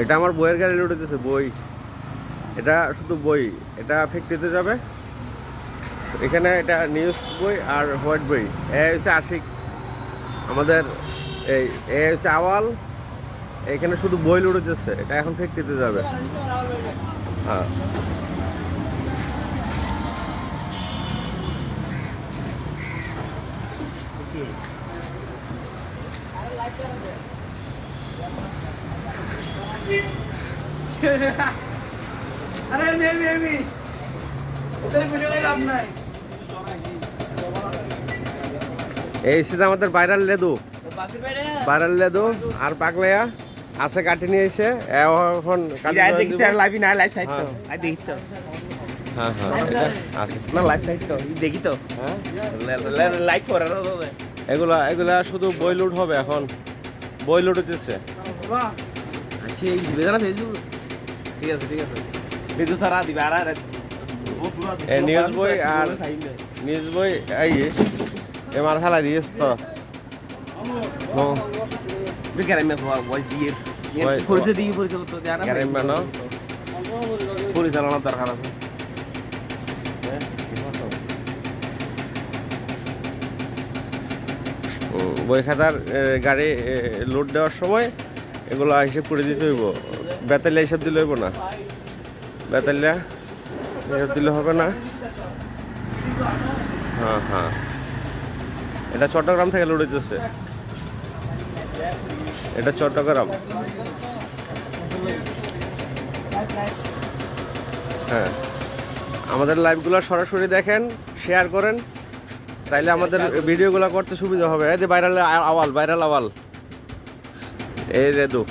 এটা আমার বইয়ের গাড়ি লোড হইতেছে, বই। এটা শুধু বই, এটা ফ্যাক্টরিতে যাবে। এখানে এটা নিউজ বই আর হোয়াইট বই। এ হচ্ছে আশিক, আমাদের এই এ হচ্ছে আওয়াল। এখানে শুধু বই লোড হইতেছে, এটা এখন ফ্যাক্টরিতে যাবে। হ্যাঁ, আরে মেমি ওদের ভিডিও করে লাভ নাই। এই হচ্ছে আমাদের ভাইরাল লেদু, ভাইরাল লেদু আর পাগলাইয়া আছে, কাটি নিয়ে এসে এখন কাজে join দিব। লাইভ না লাইভ সাইড তো আই দেখি তো হ্যাঁ হ্যাঁ, এটা আছে। না লাইভ সাইড তো দেখি তো হ্যাঁ, লাইক করে না তো এগুলা এগুলা শুধু বই লোড হবে এখন, বই লোড হইতেছে। বাহ আচ্ছা এই দিবে না ফেসবুক। ঠিক আছে ঠিক আছে ভিডিও সারা দিবে আর এই নিউজ বই আর নিউজ বই এই এমার খেলা দিয়েছ তো। বিকারে মে ভয়েস দিয়ে পরিচয় দিয়ে পরিচয় তো জানা গ্যারেম বানো পরিচালনার দরকার আছে। বই খাতার গাড়ি লোড দেওয়ার সময় এগুলো হিসেব করে দিতে হইব। বেতালিয়া হিসাব দিলে হইব না, বেতালিয়া হিসাব দিলে হবে না। হ্যাঁ হ্যাঁ, এটা চট্টগ্রাম থেকে লোড হইতেছে, এটা চট্টগ্রাম। হ্যাঁ, আমাদের লাইভগুলো সরাসরি দেখেন, শেয়ার করেন, তাইলে আমাদের ভিডিওগুলো করতে সুবিধা হবে। এই যে ভাইরাল আওয়াল, ভাইরাল আওয়াল, এই রেদু।